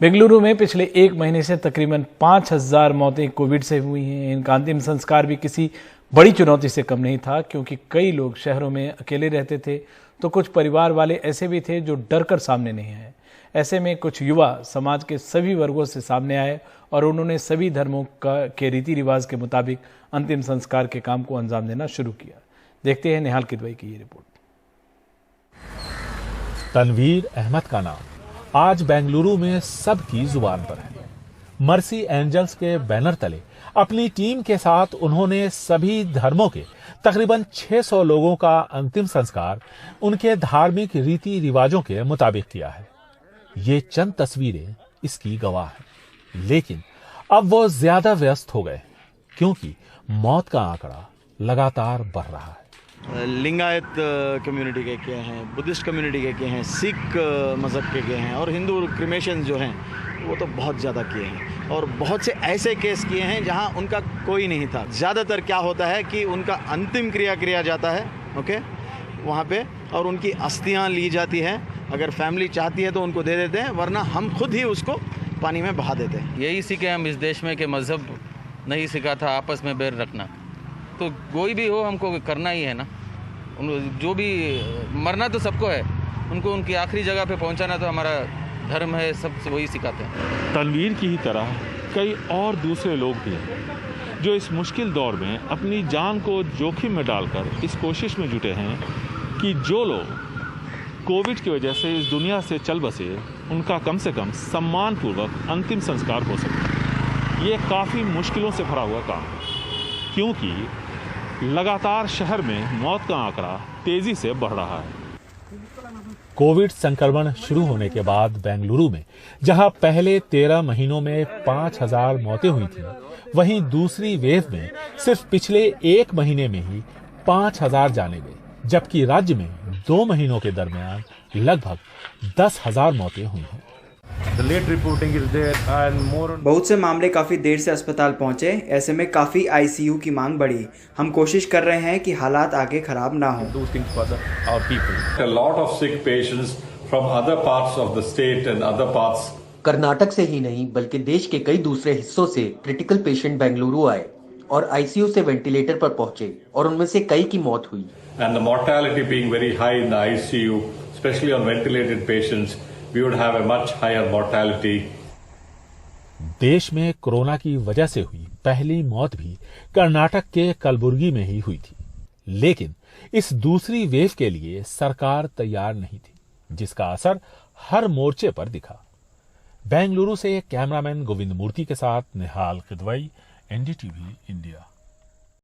बेंगलुरु में पिछले एक महीने से तकरीबन 5,000 मौतें कोविड से हुई हैं। इनका अंतिम संस्कार भी किसी बड़ी चुनौती से कम नहीं था, क्योंकि कई लोग शहरों में अकेले रहते थे तो कुछ परिवार वाले ऐसे भी थे जो डरकर सामने नहीं आए। ऐसे में कुछ युवा समाज के सभी वर्गों से सामने आए और उन्होंने सभी धर्मों के रीति रिवाज के मुताबिक अंतिम संस्कार के काम को अंजाम देना शुरू किया। देखते हैं निहाल किदवई की ये रिपोर्ट। तनवीर अहमद का नाम आज बेंगलुरु में सबकी जुबान पर है। मर्सी एंजल्स के बैनर तले अपनी टीम के साथ उन्होंने सभी धर्मों के तकरीबन 600 लोगों का अंतिम संस्कार उनके धार्मिक रीति रिवाजों के मुताबिक किया है। ये चंद तस्वीरें इसकी गवाह हैं। लेकिन अब वो ज्यादा व्यस्त हो गए क्योंकि मौत का आंकड़ा लगातार बढ़ रहा है। लिंगायत कम्युनिटी के हैं, बुद्धिस्ट कम्युनिटी के हैं, सिख मज़हब के हैं और हिंदू क्रिमेशन जो हैं वो तो बहुत ज़्यादा किए हैं। और बहुत से ऐसे केस किए हैं जहां उनका कोई नहीं था। ज़्यादातर क्या होता है कि उनका अंतिम क्रिया किया जाता है वहाँ पे, और उनकी अस्थियां ली जाती हैं। अगर फैमिली चाहती है तो उनको दे देते हैं, वरना हम खुद ही उसको पानी में बहा देते हैं। यही सीखे हम इस देश में कि मज़हब नहीं सीखा था आपस में बैर रखना। तो कोई भी हो हमको करना ही है ना। जो भी मरना तो सबको है, उनको उनकी आखिरी जगह पे पहुंचाना तो हमारा धर्म है, सब वही सिखाते हैं। तनवीर की ही तरह कई और दूसरे लोग भी हैं जो इस मुश्किल दौर में अपनी जान को जोखिम में डालकर इस कोशिश में जुटे हैं कि जो लोग कोविड की वजह से इस दुनिया से चल बसे उनका कम से कम सम्मानपूर्वक अंतिम संस्कार हो सके। ये काफ़ी मुश्किलों से भरा हुआ काम है, क्योंकि लगातार शहर में मौत का आंकड़ा तेजी से बढ़ रहा है। कोविड संक्रमण शुरू होने के बाद बेंगलुरु में जहां पहले 13 महीनों में 5,000 मौतें हुई थी, वहीं दूसरी वेव में सिर्फ पिछले एक महीने में ही 5,000 जाने गए, जबकि राज्य में 2 महीनों के दरमियान लगभग 10,000 मौतें हुई हैं। बहुत से मामले काफी देर से अस्पताल पहुंचे। ऐसे में काफी आईसीयू की मांग बढ़ी। हम कोशिश कर रहे हैं कि हालात आगे खराब ना हो। कर्नाटक से ही नहीं बल्कि देश के कई दूसरे हिस्सों से क्रिटिकल पेशेंट बेंगलुरु आए और आईसीयू से वेंटिलेटर पर पहुंचे और उनमें से कई की मौत हुई। And the mortality being very high in the ICU, especially on ventilated patients, we would have a much higher mortality. देश में कोरोना की वजह से हुई पहली मौत भी कर्नाटक के कलबुर्गी में ही हुई थी। लेकिन इस दूसरी वेव के लिए सरकार तैयार नहीं थी, जिसका असर हर मोर्चे पर दिखा। बेंगलुरु से कैमरामैन गोविंद मूर्ति के साथ निहाल किदवई, एनडीटीवी इंडिया।